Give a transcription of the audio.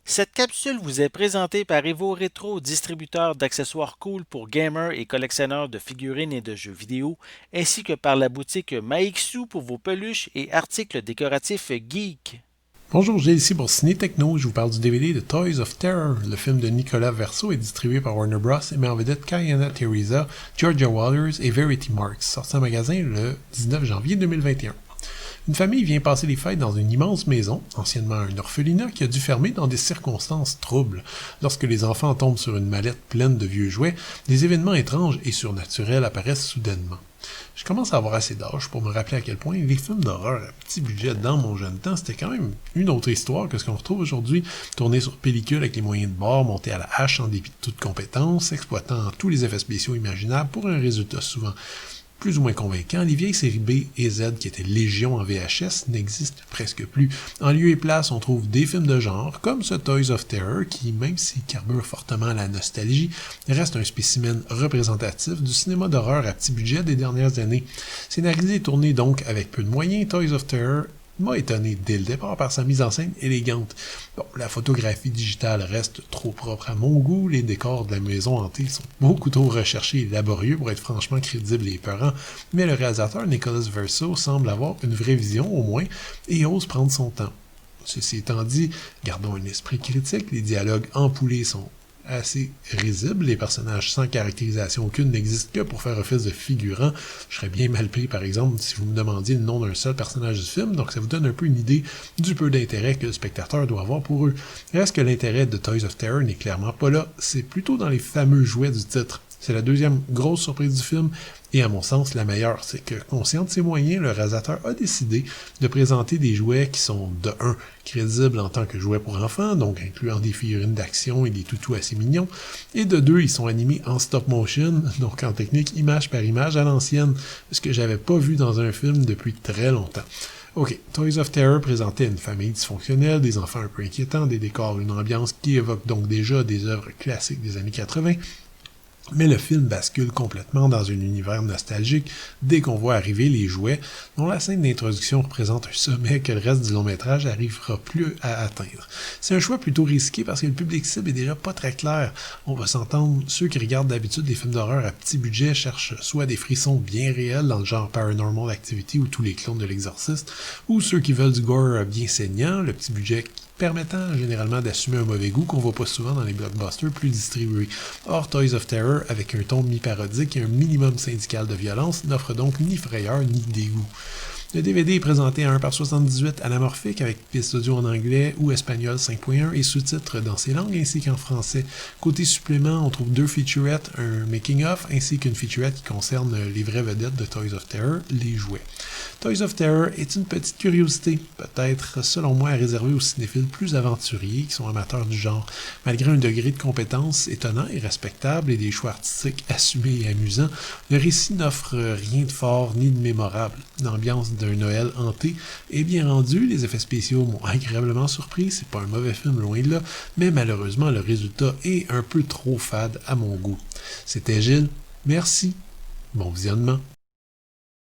Cette capsule vous est présentée par Evo Retro, distributeur d'accessoires cool pour gamers et collectionneurs de figurines et de jeux vidéo, ainsi que par la boutique Maixu pour vos peluches et articles décoratifs geek. Bonjour, j'ai ici pour Ciné Techno. Je vous parle du DVD de Toys of Terror. Le film de Nicolas Verso est distribué par Warner Bros. Et met en vedette Kayana Teresa, Georgia Waters et Verity Marks, sorti en magasin le 19 janvier 2021. Une famille vient passer les fêtes dans une immense maison, anciennement un orphelinat, qui a dû fermer dans des circonstances troubles. Lorsque les enfants tombent sur une mallette pleine de vieux jouets, des événements étranges et surnaturels apparaissent soudainement. Je commence à avoir assez d'âge pour me rappeler à quel point les films d'horreur à petit budget dans mon jeune temps, c'était quand même une autre histoire que ce qu'on retrouve aujourd'hui, tourné sur pellicule avec les moyens de bord, monté à la hache en dépit de toute compétence, exploitant tous les effets spéciaux imaginables pour un résultat souvent plus ou moins convaincant. Les vieilles séries B et Z qui étaient légion en VHS n'existent presque plus. En lieu et place, on trouve des films de genre, comme ce Toys of Terror, qui, même s'il carbure fortement à la nostalgie, reste un spécimen représentatif du cinéma d'horreur à petit budget des dernières années. Scénarisé et tourné donc avec peu de moyens, Toys of Terror m'a étonné dès le départ par sa mise en scène élégante. Bon, la photographie digitale reste trop propre à mon goût, les décors de la maison hantée sont beaucoup trop recherchés et laborieux pour être franchement crédibles et épeurants, mais le réalisateur Nicolas Verso semble avoir une vraie vision au moins et ose prendre son temps. Ceci étant dit, gardons un esprit critique, les dialogues empoulés sont assez risibles, les personnages sans caractérisation aucune n'existent que pour faire office de figurants. Je serais bien mal pris, par exemple, si vous me demandiez le nom d'un seul personnage du film, donc ça vous donne un peu une idée du peu d'intérêt que le spectateur doit avoir pour eux. Reste que l'intérêt de Toys of Terror n'est clairement pas là, c'est plutôt dans les fameux jouets du titre. C'est la deuxième grosse surprise du film, et à mon sens la meilleure, c'est que, conscient de ses moyens, le réalisateur a décidé de présenter des jouets qui sont, de 1, crédibles en tant que jouets pour enfants, donc incluant des figurines d'action et des toutous assez mignons, et de 2, ils sont animés en stop motion, donc en technique image par image à l'ancienne, ce que j'avais pas vu dans un film depuis très longtemps. Ok, Toys of Terror présentait une famille dysfonctionnelle, des enfants un peu inquiétants, des décors, une ambiance qui évoque donc déjà des œuvres classiques des années 80, mais le film bascule complètement dans un univers nostalgique dès qu'on voit arriver les jouets, dont la scène d'introduction représente un sommet que le reste du long-métrage n'arrivera plus à atteindre. C'est un choix plutôt risqué parce que le public cible est déjà pas très clair. On va s'entendre, ceux qui regardent d'habitude des films d'horreur à petit budget cherchent soit des frissons bien réels dans le genre Paranormal Activity ou tous les clones de l'Exorciste, ou ceux qui veulent du gore bien saignant, le petit budget permettant généralement d'assumer un mauvais goût qu'on voit pas souvent dans les blockbusters plus distribués. Or, Toys of Terror, avec un ton mi-parodique et un minimum syndical de violence, n'offre donc ni frayeur ni dégoût. Le DVD est présenté à 1/78 anamorphique avec piste audio en anglais ou espagnol 5.1 et sous-titres dans ces langues ainsi qu'en français. Côté supplément, on trouve 2 featurettes, un making-of ainsi qu'une featurette qui concerne les vraies vedettes de Toys of Terror, les jouets. Toys of Terror est une petite curiosité, peut-être selon moi réservée aux cinéphiles plus aventuriers qui sont amateurs du genre. Malgré un degré de compétence étonnant et respectable et des choix artistiques assumés et amusants, le récit n'offre rien de fort ni de mémorable. L'ambiance d'un Noël hanté est bien rendu, les effets spéciaux m'ont agréablement surpris, c'est pas un mauvais film loin de là, mais malheureusement le résultat est un peu trop fade à mon goût. C'était Gilles, merci, bon visionnement.